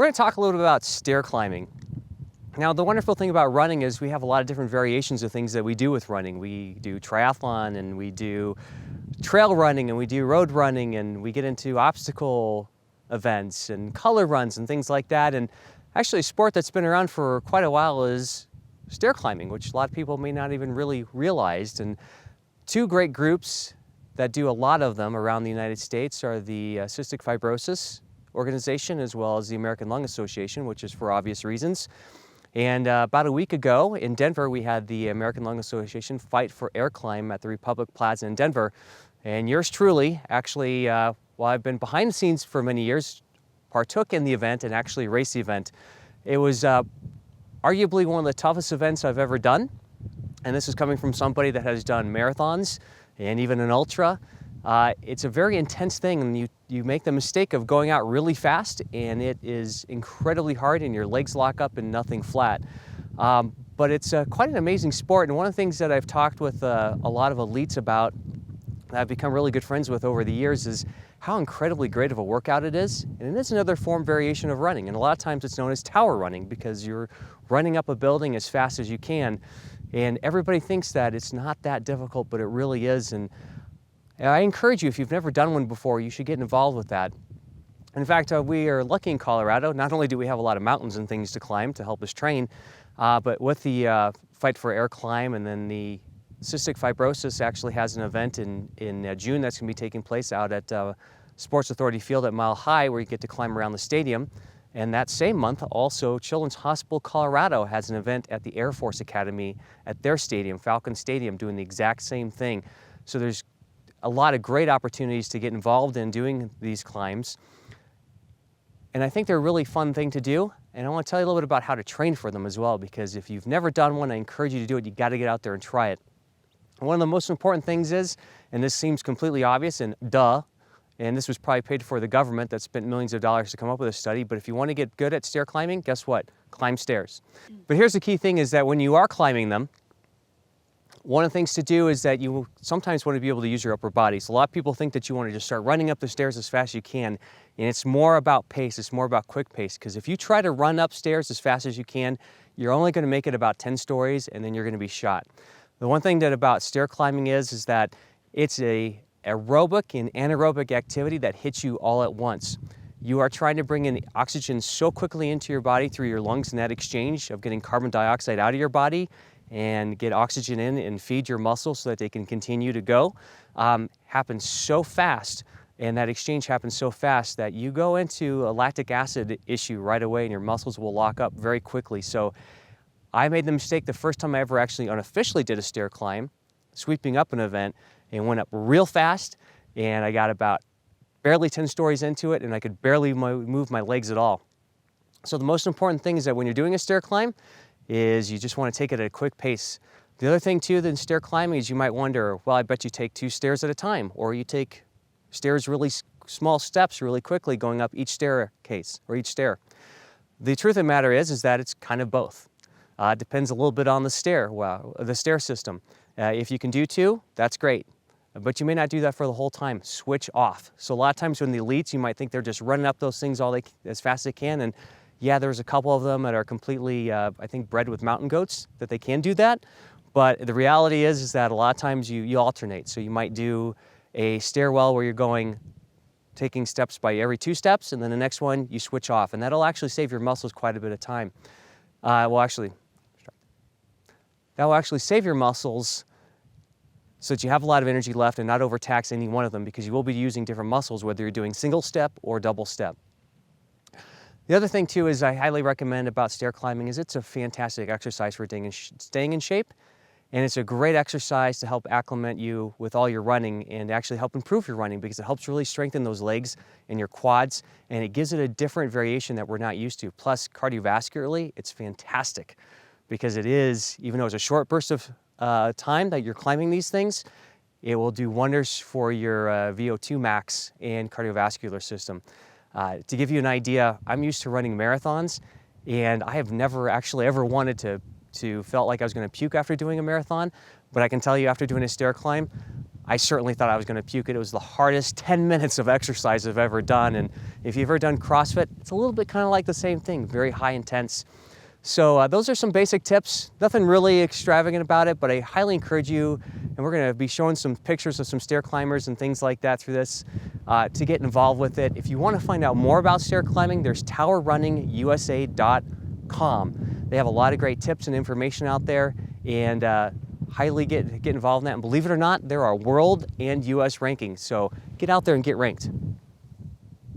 We're going to talk a little bit about stair climbing. Now, the wonderful thing about running is we have a lot of different variations of things that we do with running. We do triathlon, and we do trail running, and we do road running, and we get into obstacle events and color runs and things like that. And actually, a sport that's been around for quite a while is stair climbing, which a lot of people may not even really realize. And two great groups that do a lot of them around the United States are the Cystic Fibrosis Organization, as well as the American Lung Association, which is for obvious reasons. And about a week ago in Denver, we had the American Lung Association Fight for Air Climb at the Republic Plaza in Denver. And yours truly, actually, while I've been behind the scenes for many years, partook in the event and actually raced the event. It was arguably one of the toughest events I've ever done. And this is coming from somebody that has done marathons and even an ultra. It's a very intense thing, and you make the mistake of going out really fast, and it is incredibly hard, and your legs lock up and nothing flat. But it's quite an amazing sport, and one of the things that I've talked with a lot of elites about, that I've become really good friends with over the years, is how incredibly great of a workout it is. And it is another variation of running, and a lot of times it's known as tower running, because you're running up a building as fast as you can, and everybody thinks that it's not that difficult, but it really is. And I encourage you, if you've never done one before, you should get involved with that. In fact, we are lucky in Colorado. Not only do we have a lot of mountains and things to climb to help us train, but with the Fight for Air Climb, and then the Cystic Fibrosis actually has an event in June that's going to be taking place out at Sports Authority Field at Mile High, where you get to climb around the stadium. And that same month, also, Children's Hospital Colorado has an event at the Air Force Academy at their stadium, Falcon Stadium, doing the exact same thing. So there's a lot of great opportunities to get involved in doing these climbs. And I think they're a really fun thing to do. And I want to tell you a little bit about how to train for them as well, because if you've never done one, I encourage you to do it. You got to get out there and try it. And one of the most important things is, and this seems completely obvious and duh, and this was probably paid for the government that spent millions of dollars to come up with a study, but if you want to get good at stair climbing, guess what? Climb stairs. But here's the key thing, is that when you are climbing them, one of the things to do is that you sometimes want to be able to use your upper body. So a lot of people think that you want to just start running up the stairs as fast as you can, and it's more about pace, it's more about quick pace, because if you try to run upstairs as fast as you can, you're only going to make it about 10 stories, and then you're going to be shot. The one thing that about stair climbing is that it's a aerobic and anaerobic activity that hits you all at once. You are trying to bring in oxygen so quickly into your body through your lungs, and that exchange of getting carbon dioxide out of your body and get oxygen in and feed your muscles so that they can continue to go, happens so fast, and that exchange happens so fast that you go into a lactic acid issue right away, and your muscles will lock up very quickly. So I made the mistake the first time I ever actually unofficially did a stair climb, sweeping up an event, and went up real fast, and I got about barely 10 stories into it, and I could barely move my legs at all. So the most important thing is that when you're doing a stair climb, is you just want to take it at a quick pace. The other thing too than stair climbing is you might wonder, well, I bet you take 2 stairs at a time, or you take stairs really small steps really quickly going up each staircase or each stair. The truth of the matter is that it's kind of both. It depends a little bit on the stair system. If you can do 2, that's great, but you may not do that for the whole time. Switch off. So a lot of times when the elites, you might think they're just running up those things as fast as they can, and yeah, there's a couple of them that are completely, I think, bred with mountain goats, that they can do that. But the reality is that a lot of times you alternate. So you might do a stairwell where you're taking steps by every 2 steps, and then the next one you switch off. And that'll actually save your muscles quite a bit of time. That will actually save your muscles so that you have a lot of energy left and not overtax any one of them, because you will be using different muscles, whether you're doing single step or double step. The other thing too is I highly recommend about stair climbing is it's a fantastic exercise for staying in shape, and it's a great exercise to help acclimate you with all your running and actually help improve your running, because it helps really strengthen those legs and your quads, and it gives it a different variation that we're not used to. Plus, cardiovascularly, it's fantastic, because it is, even though it's a short burst of time that you're climbing these things, it will do wonders for your VO2 max and cardiovascular system. To give you an idea, I'm used to running marathons, and I have never actually ever wanted to felt like I was going to puke after doing a marathon, but I can tell you after doing a stair climb, I certainly thought I was going to puke it. It was the hardest 10 minutes of exercise I've ever done. And if you've ever done CrossFit, it's a little bit kind of like the same thing, very high intense. So those are some basic tips. Nothing really extravagant about it, but I highly encourage you, and we're going to be showing some pictures of some stair climbers and things like that through this, to get involved with it. If you want to find out more about stair climbing, there's towerrunningusa.com. They have a lot of great tips and information out there, and highly get involved in that. And believe it or not, there are world and US rankings. So get out there and get ranked.